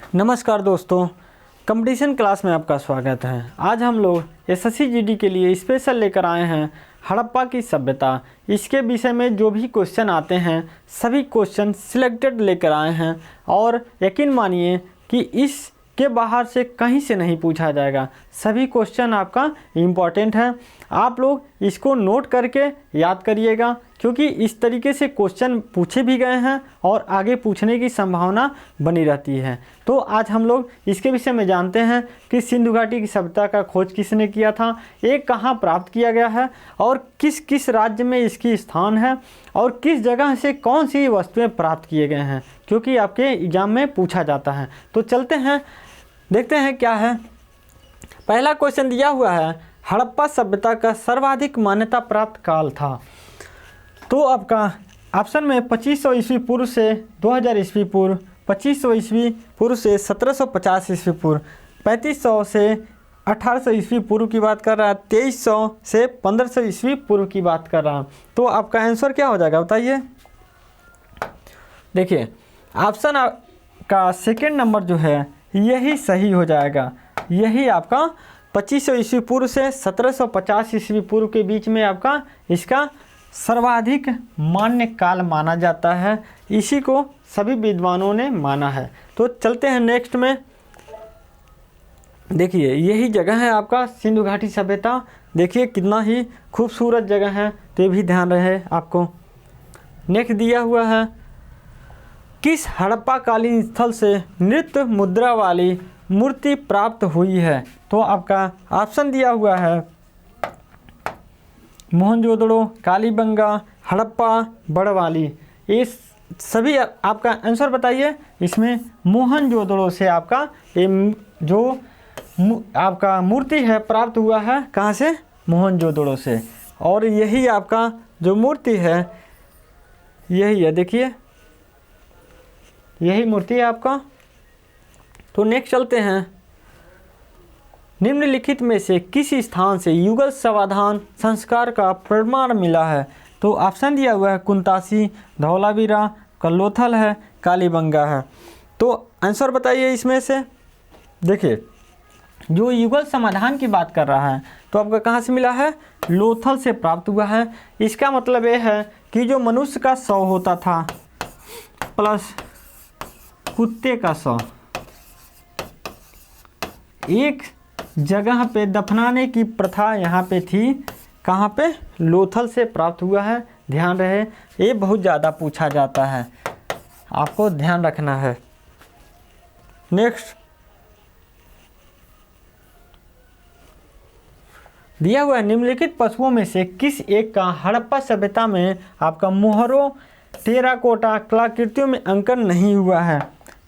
नमस्कार दोस्तों, competition class में आपका स्वागत है। आज हम लोग एसएससी जीडी के लिए स्पेशल लेकर आए हैं हड़प्पा की सभ्यता। इसके विषय में जो भी क्वेश्चन आते हैं सभी क्वेश्चन सिलेक्टेड लेकर आए हैं और यकीन मानिए कि इसके बाहर से कहीं से नहीं पूछा जाएगा। सभी क्वेश्चन आपका इम्पॉर्टेंट है। आप लोग इसको नोट करके याद करिएगा, क्योंकि इस तरीके से क्वेश्चन पूछे भी गए हैं और आगे पूछने की संभावना बनी रहती है। तो आज हम लोग इसके विषय में जानते हैं कि सिंधु घाटी की सभ्यता का खोज किसने किया था, ये कहाँ प्राप्त किया गया है और किस किस राज्य में इसकी स्थान है और किस जगह से कौन सी वस्तुएं प्राप्त किए गए हैं, क्योंकि आपके एग्जाम में पूछा जाता है। तो चलते हैं, देखते हैं क्या है। पहला क्वेश्चन दिया हुआ है, हड़प्पा सभ्यता का सर्वाधिक मान्यता प्राप्त काल था। तो आपका ऑप्शन में 2500 ईस्वी पूर्व से 2000 ईस्वी पूर्व, 2500 ईस्वी पूर्व से 1750 ईस्वी पूर्व, 3500 से 1800 ईस्वी पूर्व की बात कर रहा है, 2300 से 1500 ईस्वी पूर्व की बात कर रहा है। तो आपका आंसर क्या हो जाएगा बताइए। देखिए ऑप्शन का सेकेंड नंबर जो है यही सही हो जाएगा। यही आपका 2500 ईस्वी पूर्व से 1750 ईस्वी पूर्व के बीच में आपका इसका सर्वाधिक मान्य काल माना जाता है। इसी को सभी विद्वानों ने माना है। तो चलते हैं नेक्स्ट में। देखिए यही जगह है आपका सिंधु घाटी सभ्यता। देखिए कितना ही खूबसूरत जगह है, तो ये भी ध्यान रहे आपको। नेक्स्ट दिया हुआ है, किस हड़प्पा कालीन स्थल से नृत्य मुद्रा वाली मूर्ति प्राप्त हुई है। तो आपका ऑप्शन दिया हुआ है मोहनजोदड़ो, कालीबंगा, हड़प्पा, बड़वाली। ये सभी आपका आंसर बताइए। इसमें मोहनजोदड़ो से आपका ये जो आपका मूर्ति है प्राप्त हुआ है, कहाँ से? मोहनजोदड़ो से। और यही आपका जो मूर्ति है यही है, देखिए यही मूर्ति है आपका। तो नेक्स्ट चलते हैं, निम्नलिखित में से किस स्थान से युगल समाधान संस्कार का प्रमाण मिला है। तो ऑप्शन दिया हुआ है कुंतासी, धौलावीरा, कल्लोथल है, कालीबंगा है। तो आंसर बताइए इसमें से। देखिए जो युगल समाधान की बात कर रहा है तो आपका कहाँ से मिला है? लोथल से प्राप्त हुआ है। इसका मतलब ये है कि जो मनुष्य का शव होता था प्लस कुत्ते का शव एक जगह पे दफनाने की प्रथा यहाँ पे थी। कहाँ पे? लोथल से प्राप्त हुआ है। ध्यान रहे, ये बहुत ज़्यादा पूछा जाता है, आपको ध्यान रखना है। नेक्स्ट दिया हुआ है, निम्नलिखित पशुओं में से किस एक का हड़प्पा सभ्यता में आपका मोहरों, टेराकोटा कलाकृतियों में अंकन नहीं हुआ है।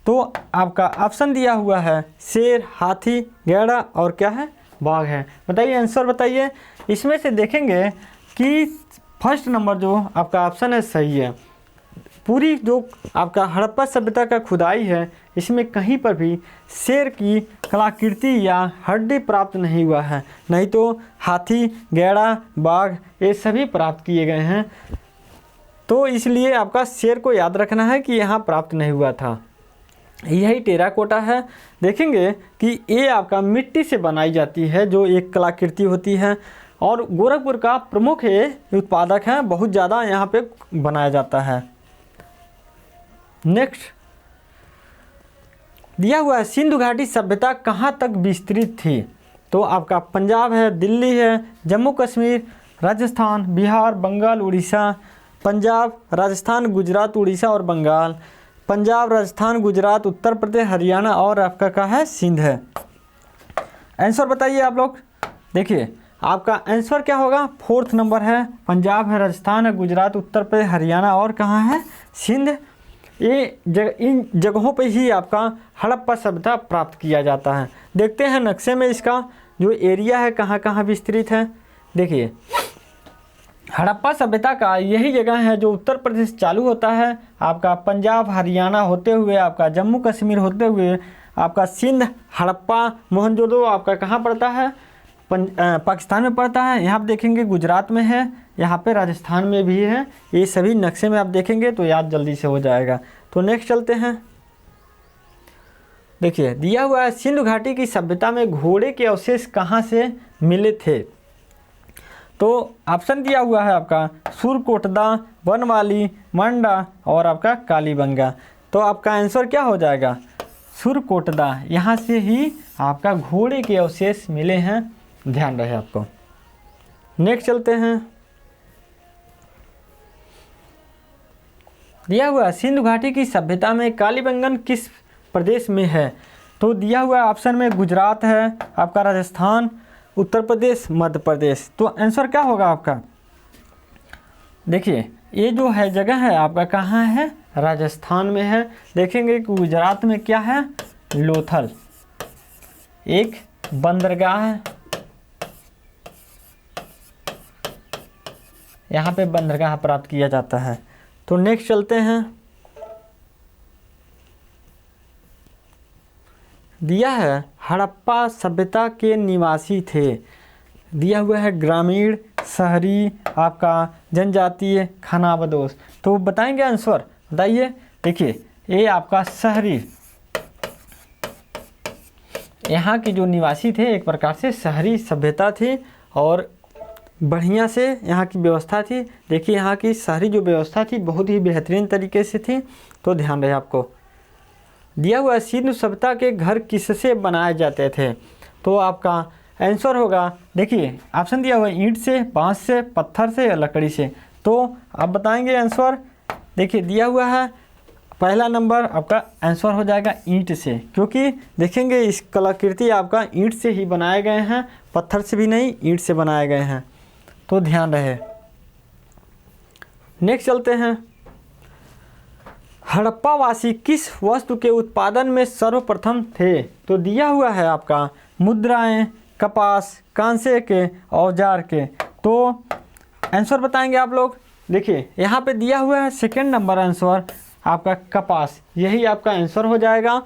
तो आपका ऑप्शन दिया हुआ है शेर, हाथी, गैड़ा और क्या है? बाघ है। बताइए आंसर बताइए। इसमें से देखेंगे कि फर्स्ट नंबर जो आपका ऑप्शन है सही है। पूरी जो आपका हड़प्पा सभ्यता का खुदाई है इसमें कहीं पर भी शेर की कलाकृति या हड्डी प्राप्त नहीं हुआ है, नहीं तो हाथी, गैड़ा, बाघ ये सभी प्राप्त किए गए हैं। तो इसलिए आपका शेर को याद रखना है कि यहाँ प्राप्त नहीं हुआ था। यही टेराकोटा है। देखेंगे कि ये आपका मिट्टी से बनाई जाती है, जो एक कलाकृति होती है और गोरखपुर का प्रमुख ये उत्पादक है, बहुत ज़्यादा यहाँ पे बनाया जाता है। नेक्स्ट दिया हुआ है, सिंधु घाटी सभ्यता कहाँ तक विस्तृत थी। तो आपका पंजाब है, दिल्ली है, जम्मू कश्मीर, राजस्थान, बिहार, बंगाल, उड़ीसा। पंजाब, राजस्थान, गुजरात, उड़ीसा और बंगाल। पंजाब, राजस्थान, गुजरात, उत्तर प्रदेश, हरियाणा और आपका क्या है? सिंध है। आंसर बताइए आप लोग। देखिए आपका आंसर क्या होगा? फोर्थ नंबर है, पंजाब है, राजस्थान है, गुजरात, उत्तर प्रदेश, हरियाणा और कहाँ है? सिंध। ये इन जगहों पे ही आपका हड़प्पा सभ्यता प्राप्त किया जाता है। देखते हैं नक्शे में इसका जो एरिया है कहाँ कहाँ विस्तृत है। देखिए हड़प्पा सभ्यता का यही जगह है जो उत्तर प्रदेश चालू होता है, आपका पंजाब, हरियाणा होते हुए आपका जम्मू कश्मीर होते हुए आपका सिंध, हड़प्पा, मोहनजोदड़ो आपका कहाँ पड़ता है? पाकिस्तान में पड़ता है। यहाँ आप देखेंगे गुजरात में है, यहाँ पे राजस्थान में भी है। ये सभी नक्शे में आप देखेंगे तो याद जल्दी से हो जाएगा। तो नेक्स्ट चलते हैं। देखिए दिया हुआ है सिंधु घाटी की सभ्यता में घोड़े के अवशेष कहाँ से मिले थे। तो ऑप्शन दिया हुआ है आपका सुरकोटदा, बनवाली, मंडा और आपका कालीबंगा। तो आपका आंसर क्या हो जाएगा, सुरकोटदा। यहाँ से ही आपका घोड़े के अवशेष मिले हैं, ध्यान रहे आपको। नेक्स्ट चलते हैं। दिया हुआ सिंधु घाटी की सभ्यता में कालीबंगन किस प्रदेश में है। तो दिया हुआ ऑप्शन में गुजरात है, आपका राजस्थान, उत्तर प्रदेश, मध्य प्रदेश। तो आंसर क्या होगा आपका, देखिए ये जो है जगह है आपका कहाँ है, राजस्थान में है। देखेंगे कि गुजरात में क्या है, लोथल, एक बंदरगाह है, यहाँ पे बंदरगाह प्राप्त किया जाता है। तो नेक्स्ट चलते हैं। दिया है हड़प्पा सभ्यता के निवासी थे। दिया हुआ है ग्रामीण, शहरी, आपका जनजातीय, खानाबदोश। तो बताएंगे आंसर, बताइए। देखिए ये आपका शहरी, यहाँ के जो निवासी थे एक प्रकार से शहरी सभ्यता थी और बढ़िया से यहाँ की व्यवस्था थी। देखिए यहाँ की शहरी जो व्यवस्था थी बहुत ही बेहतरीन तरीके से थी। तो ध्यान रहे आपको। दिया हुआ सिंधु सभ्यता के घर किससे बनाए जाते थे। तो आपका आंसर होगा, देखिए ऑप्शन दिया हुआ है ईंट से, बांस से, पत्थर से या लकड़ी से। तो आप बताएंगे आंसर। देखिए दिया हुआ है पहला नंबर आपका आंसर हो जाएगा ईंट से, क्योंकि देखेंगे इस कलाकृति आपका ईंट से ही बनाए गए हैं, पत्थर से भी नहीं, ईंट से बनाए गए हैं। तो ध्यान रहे। नेक्स्ट चलते हैं। हड़प्पावासी किस वस्तु के उत्पादन में सर्वप्रथम थे। तो दिया हुआ है आपका मुद्राएं, कपास, कांसे के, औजार के। तो आंसर बताएंगे आप लोग। देखिए यहाँ पे दिया हुआ है सेकंड नंबर आंसर आपका कपास, यही आपका आंसर हो जाएगा।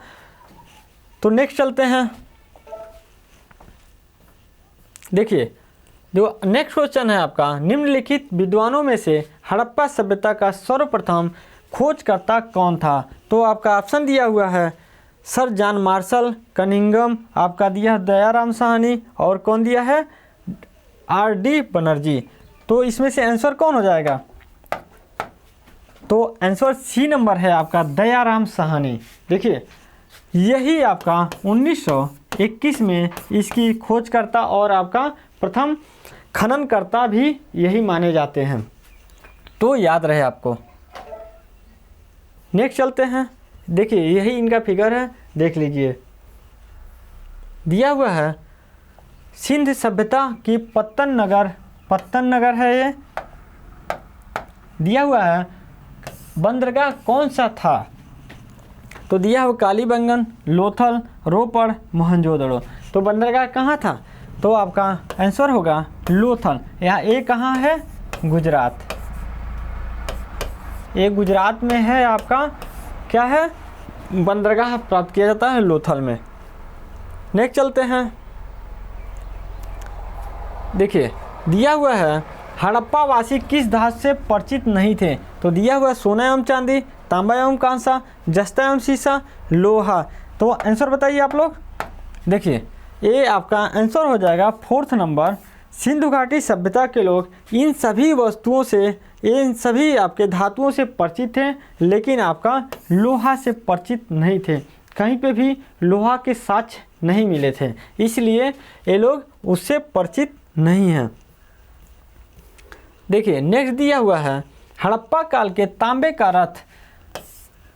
तो नेक्स्ट चलते हैं। देखिए जो नेक्स्ट क्वेश्चन है आपका, निम्नलिखित विद्वानों में से हड़प्पा सभ्यता का सर्वप्रथम खोजकर्ता कौन था। तो आपका ऑप्शन दिया हुआ है सर जॉन मार्शल, कनिंघम, आपका दिया दयाराम साहनी और कौन दिया है, आर.डी. बनर्जी। तो इसमें से आंसर कौन हो जाएगा। तो आंसर सी नंबर है आपका दयाराम साहनी। देखिए यही आपका 1921 में इसकी खोजकर्ता और आपका प्रथम खननकर्ता भी यही माने जाते हैं। तो याद रहे आपको। नेक्स्ट चलते हैं। देखिए यही इनका फिगर है, देख लीजिए। दिया हुआ है सिंध सभ्यता की पत्तन नगर है ये। दिया हुआ है बंदरगाह कौन सा था। तो दिया हुआ कालीबंगन, लोथल, रोपड़, मोहनजोदड़ो। तो बंदरगाह कहाँ था। तो आपका आंसर होगा लोथल। यहाँ ए कहाँ है, गुजरात। ये गुजरात में है आपका, क्या है, बंदरगाह प्राप्त किया जाता है लोथल में। नेक्स्ट चलते हैं। देखिए दिया हुआ है हड़प्पावासी किस धातु से परिचित नहीं थे। तो दिया हुआ सोना एवं चांदी, तांबा एवं कांसा, जस्ता एवं शीशा, लोहा। तो आंसर बताइए आप लोग। देखिए ये आपका आंसर हो जाएगा फोर्थ नंबर। सिंधु घाटी सभ्यता के लोग इन सभी वस्तुओं से, इन सभी आपके धातुओं से परिचित थे, लेकिन आपका लोहा से परिचित नहीं थे। कहीं पे भी लोहा के साक्ष्य नहीं मिले थे, इसलिए ये लोग उससे परिचित नहीं हैं। देखिए नेक्स्ट दिया हुआ है हड़प्पा काल के तांबे का रथ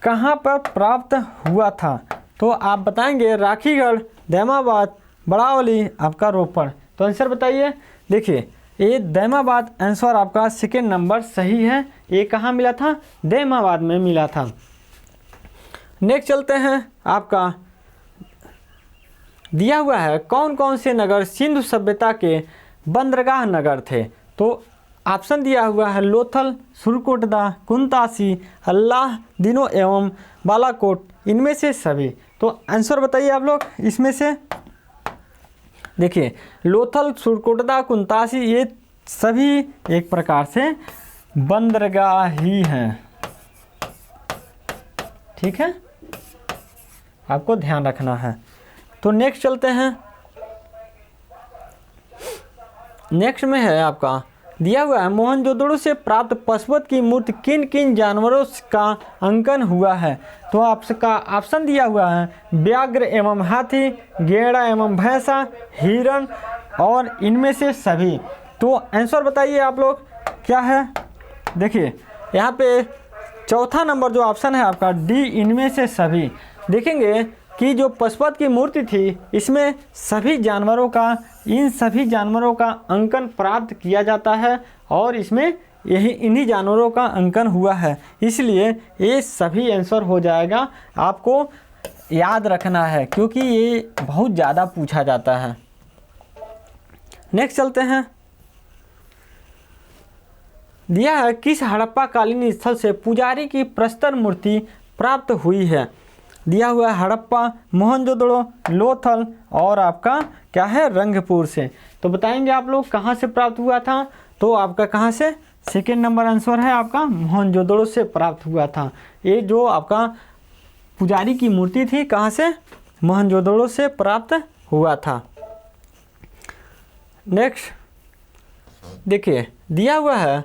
कहाँ पर प्राप्त हुआ था। तो आप बताएंगे राखीगढ़, दैमाबाद, बड़ावली, आपका रोपड़। तो आंसर बताइए। देखिए ये दैमाबाद आंसर आपका सेकेंड नंबर सही है। ये कहाँ मिला था, दैमाबाद में मिला था। नेक्स्ट चलते हैं। आपका दिया हुआ है कौन कौन से नगर सिंधु सभ्यता के बंदरगाह नगर थे। तो ऑप्शन दिया हुआ है लोथल, सुरकोटदा, कुंतासी, अल्लाह दिनो एवं बालाकोट, इनमें से सभी। तो आंसर बताइए आप लोग इसमें से। देखिए लोथल, सुरकोटदा, कुंतासी ये सभी एक प्रकार से बंदरगाह ही हैं, ठीक है। आपको ध्यान रखना है। तो नेक्स्ट चलते हैं। नेक्स्ट में है आपका दिया हुआ है मोहनजोदड़ो से प्राप्त पशुवत की मूर्ति किन किन जानवरों का अंकन हुआ है। तो आपका ऑप्शन दिया हुआ है व्याघ्र एवं हाथी, गेड़ा एवं भैंसा, हिरण और इनमें से सभी। तो आंसर बताइए आप लोग क्या है। देखिए यहाँ पे चौथा नंबर जो ऑप्शन है आपका डी, इनमें से सभी। देखेंगे कि जो पशुपत की मूर्ति थी इसमें सभी जानवरों का, इन सभी जानवरों का अंकन प्राप्त किया जाता है और इसमें इन्हीं जानवरों का अंकन हुआ है, इसलिए ये सभी आंसर हो जाएगा। आपको याद रखना है क्योंकि ये बहुत ज़्यादा पूछा जाता है। नेक्स्ट चलते हैं। दिया है किस हड़प्पा कालीन स्थल से पुजारी की प्रस्तर मूर्ति प्राप्त हुई है। दिया हुआ है हड़प्पा, मोहनजोदड़ो, लोथल और आपका क्या है रंगपुर से। तो बताएंगे आप लोग कहाँ से प्राप्त हुआ था। तो आपका कहाँ से, सेकेंड नंबर आंसर है आपका मोहनजोदड़ो से प्राप्त हुआ था। ये जो आपका पुजारी की मूर्ति थी कहाँ से, मोहनजोदड़ो से प्राप्त हुआ था। नेक्स्ट देखिए दिया हुआ है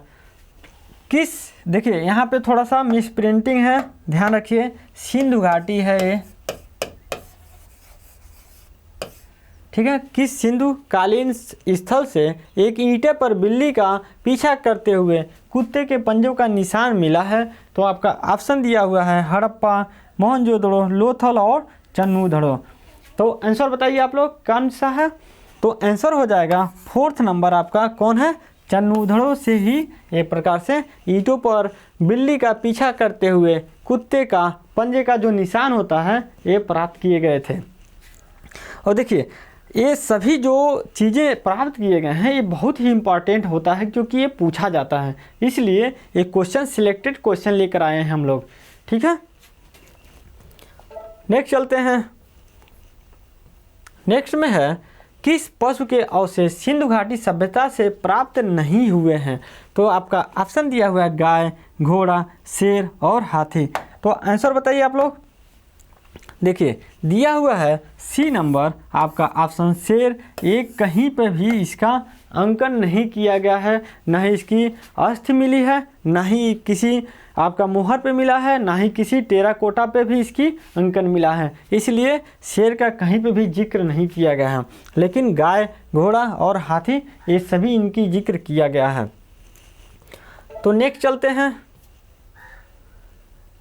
किस, देखिए यहाँ पे थोड़ा सा मिस प्रिंटिंग है, ध्यान रखिए। सिंधु घाटी है ये, ठीक है। किस सिंधु कालीन स्थल से एक ईंटे पर बिल्ली का पीछा करते हुए कुत्ते के पंजों का निशान मिला है। तो आपका ऑप्शन दिया हुआ है हड़प्पा, मोहनजोदड़ो, लोथल और चन्नूधड़ो। तो आंसर बताइए आप लोग कौन सा है। तो आंसर हो जाएगा फोर्थ नंबर आपका कौन है, चन्नूधड़ो से ही एक प्रकार से ईंटों पर बिल्ली का पीछा करते हुए कुत्ते का पंजे का जो निशान होता है ये प्राप्त किए गए थे। और देखिए ये सभी जो चीज़ें प्राप्त किए गए हैं ये बहुत ही इम्पॉर्टेंट होता है क्योंकि ये पूछा जाता है, इसलिए एक क्वेश्चन सिलेक्टेड क्वेश्चन लेकर आए हैं हम लोग, ठीक है। नेक्स्ट चलते हैं। नेक्स्ट में है किस पशु के अवशेष सिंधु घाटी सभ्यता से प्राप्त नहीं हुए हैं। तो आपका ऑप्शन दिया हुआ है गाय, घोड़ा, शेर और हाथी। तो आंसर बताइए आप लोग। देखिए दिया हुआ है सी नंबर आपका ऑप्शन शेर। एक कहीं पर भी इसका अंकन नहीं किया गया है, न ही इसकी अस्थि मिली है, न ही किसी आपका मोहर पे मिला है, ना ही किसी टेराकोटा पे भी इसकी अंकन मिला है, इसलिए शेर का कहीं पे भी जिक्र नहीं किया गया है। लेकिन गाय, घोड़ा और हाथी ये सभी इनकी जिक्र किया गया है। तो नेक्स्ट चलते हैं।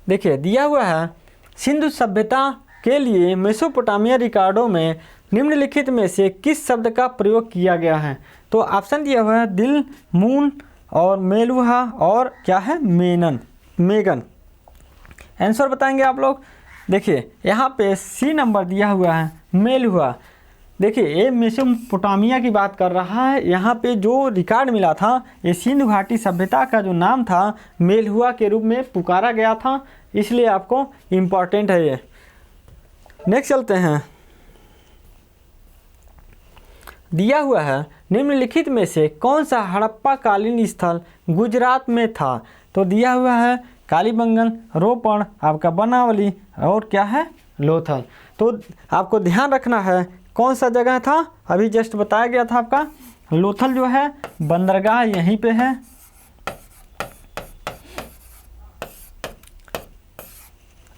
देखिए दिया हुआ है सिंधु सभ्यता के लिए मेसोपोटामिया रिकॉर्डों में निम्नलिखित में से किस शब्द का प्रयोग किया गया है। तो ऑप्शन दिया हुआ है दिल, मून और मेलुहा और क्या है मेगन। आंसर बताएंगे आप लोग। देखिए यहाँ पे सी नंबर दिया हुआ है मेलुहा। देखिए ये मेसोपोटामिया की बात कर रहा है, यहाँ पे जो रिकॉर्ड मिला था ये सिंधु घाटी सभ्यता का जो नाम था मेलुहा के रूप में पुकारा गया था, इसलिए आपको इम्पॉर्टेंट है ये। नेक्स्ट चलते हैं। दिया हुआ है निम्नलिखित में से कौन सा हड़प्पा कालीन स्थल गुजरात में था। तो दिया हुआ है कालीबंगन, रोपड़, आपका बनावली और क्या है लोथल। तो आपको ध्यान रखना है कौन सा जगह था, अभी जस्ट बताया गया था आपका लोथल जो है बंदरगाह यहीं पे है।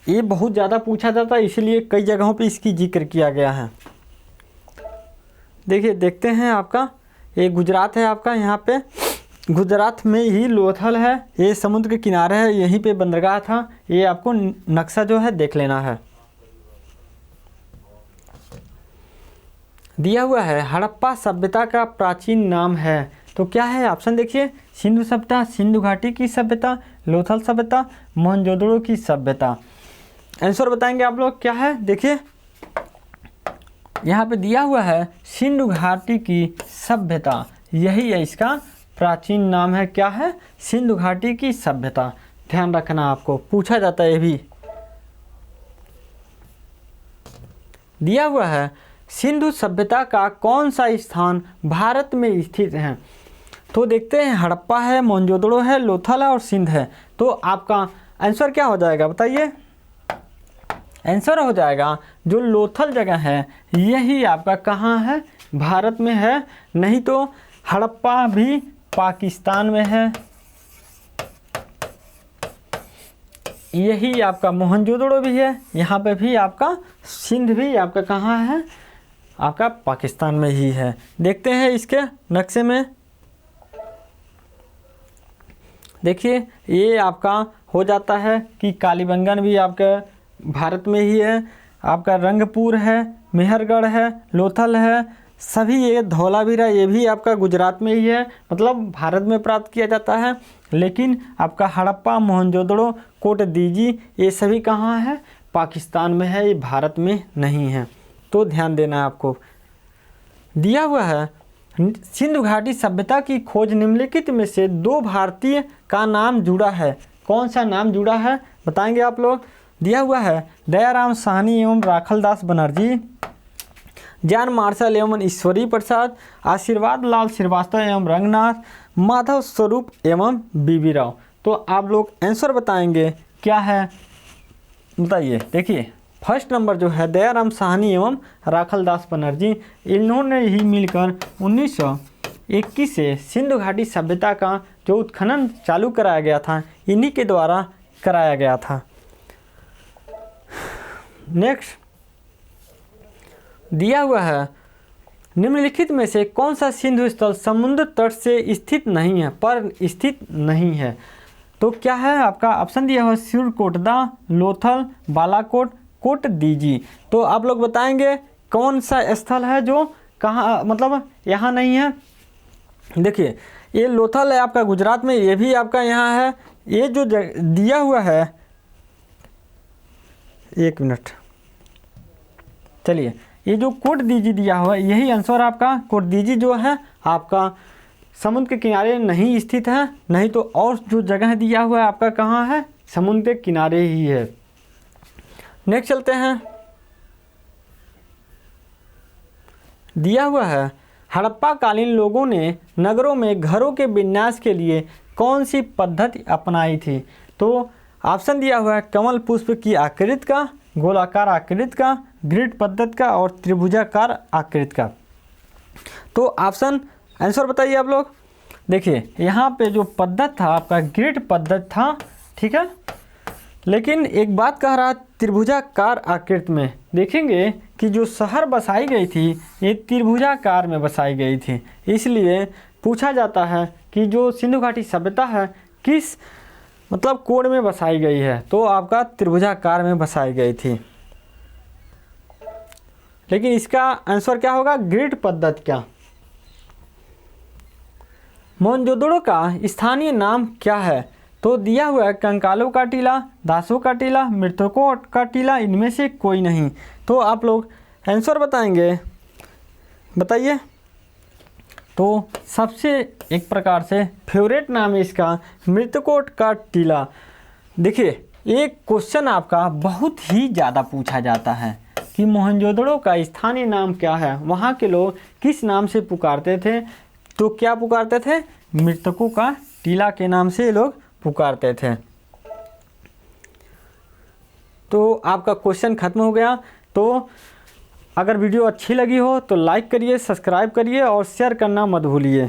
ये बहुत ज़्यादा पूछा जाता है इसलिए कई जगहों पे इसकी जिक्र किया गया है। देखिए देखते हैं आपका ये गुजरात है आपका, यहाँ पे गुजरात में ही लोथल है, ये समुद्र के किनारे है, यहीं पे बंदरगाह था। ये आपको नक्शा जो है देख लेना है। दिया हुआ है हड़प्पा सभ्यता का प्राचीन नाम है। तो क्या है ऑप्शन देखिए, सिंधु सभ्यता, सिंधु घाटी की सभ्यता, लोथल सभ्यता, मोहनजोदड़ो की सभ्यता। आंसर बताएंगे आप लोग क्या है। देखिए यहाँ पे दिया हुआ है सिंधु घाटी की सभ्यता, यही है इसका प्राचीन नाम है, क्या है सिंधु घाटी की सभ्यता। ध्यान रखना आपको पूछा जाता है ये भी। दिया हुआ है सिंधु सभ्यता का कौन सा स्थान भारत में स्थित है। तो देखते हैं हड़प्पा है, मोहनजोदड़ो है, लोथल है और सिंध है। तो आपका आंसर क्या हो जाएगा बताइए। आंसर हो जाएगा जो लोथल जगह है यही आपका कहाँ है, भारत में है। नहीं तो हड़प्पा भी पाकिस्तान में है, यही आपका मोहनजोदड़ो भी है, यहाँ पे भी आपका सिंध भी आपका कहाँ है, आपका पाकिस्तान में ही है। देखते हैं इसके नक्शे में, देखिए ये आपका हो जाता है कि कालीबंगन भी आपका भारत में ही है, आपका रंगपुर है, मेहरगढ़ है, लोथल है, सभी ये धौलावीरा ये भी आपका गुजरात में ही है, मतलब भारत में प्राप्त किया जाता है। लेकिन आपका हड़प्पा, मोहनजोदड़ो, कोट दीजी ये सभी कहाँ है, पाकिस्तान में है, ये भारत में नहीं है। तो ध्यान देना आपको। दिया हुआ है सिंधु घाटी सभ्यता की खोज निम्नलिखित में से दो भारतीय का नाम जुड़ा है, कौन सा नाम जुड़ा है बताएंगे आप लोग। दिया हुआ है दयाराम साहनी एवं राखलदास बनर्जी, ज्ञान मार्शल एवं ईश्वरी प्रसाद, आशीर्वाद लाल श्रीवास्तव एवं रंगनाथ, माधव स्वरूप एवं बीबी राव। तो आप लोग आंसर बताएंगे क्या है, बताइए। देखिए फर्स्ट नंबर जो है दयाराम साहनी एवं राखलदास बनर्जी, इन्होंने ही मिलकर 1921 से सिंधु घाटी सभ्यता का जो उत्खनन चालू कराया गया था इन्हीं के द्वारा कराया गया था। नेक्स्ट दिया हुआ है निम्नलिखित में से कौन सा सिंधु स्थल समुद्र तट से स्थित नहीं है, पर स्थित नहीं है। तो क्या है आपका ऑप्शन दिया हुआ सिरकोटदा, लोथल, बालाकोट, कोट दीजी। तो आप लोग बताएंगे कौन सा स्थल है जो कहाँ मतलब यहाँ नहीं है। देखिए ये लोथल है आपका गुजरात में, ये भी आपका यहाँ है। ये जो दिया हुआ है, एक मिनट चलिए, ये जो कोट दीजी दिया हुआ है यही आंसर आपका। कोट दीजी जो है आपका समुद्र के किनारे नहीं स्थित है, नहीं तो और जो जगह दिया हुआ है आपका कहाँ है, समुद्र के किनारे ही है। नेक्स्ट चलते हैं। दिया हुआ है हड़प्पा कालीन लोगों ने नगरों में घरों के विन्यास के लिए कौन सी पद्धति अपनाई थी। तो ऑप्शन दिया हुआ है कमल पुष्प की आकृति का, गोलाकार आकृति का, ग्रिड पद्धति का और त्रिभुजाकार आकृति का। तो ऑप्शन आंसर बताइए आप लोग। देखिए यहाँ पे जो पद्धति था आपका ग्रिड पद्धति था, ठीक है। लेकिन एक बात कह रहा त्रिभुजाकार आकृति में, देखेंगे कि जो शहर बसाई गई थी ये त्रिभुजाकार में बसाई गई थी। इसलिए पूछा जाता है कि जो सिंधु घाटी सभ्यता है किस मतलब कोण में बसाई गई है, तो आपका त्रिभुजाकार में बसाई गई थी। लेकिन इसका आंसर क्या होगा, ग्रिड पद्धति का। मोहनजोदड़ो का स्थानीय नाम क्या है। तो दिया हुआ है कंकालों का टीला, दासों का टीला, मृतकों का टीला, इनमें से कोई नहीं। तो आप लोग आंसर बताएंगे, बताइए। तो सबसे एक प्रकार से फेवरेट नाम है इसका मृतकोट का टीला। देखिए एक क्वेश्चन आपका बहुत ही ज़्यादा पूछा जाता है कि मोहनजोदड़ो का स्थानीय नाम क्या है, वहाँ के लोग किस नाम से पुकारते थे। तो क्या पुकारते थे, मृतकों का टीला के नाम से लोग पुकारते थे। तो आपका क्वेश्चन खत्म हो गया। तो अगर वीडियो अच्छी लगी हो तो लाइक करिए, सब्सक्राइब करिए और शेयर करना मत भूलिए।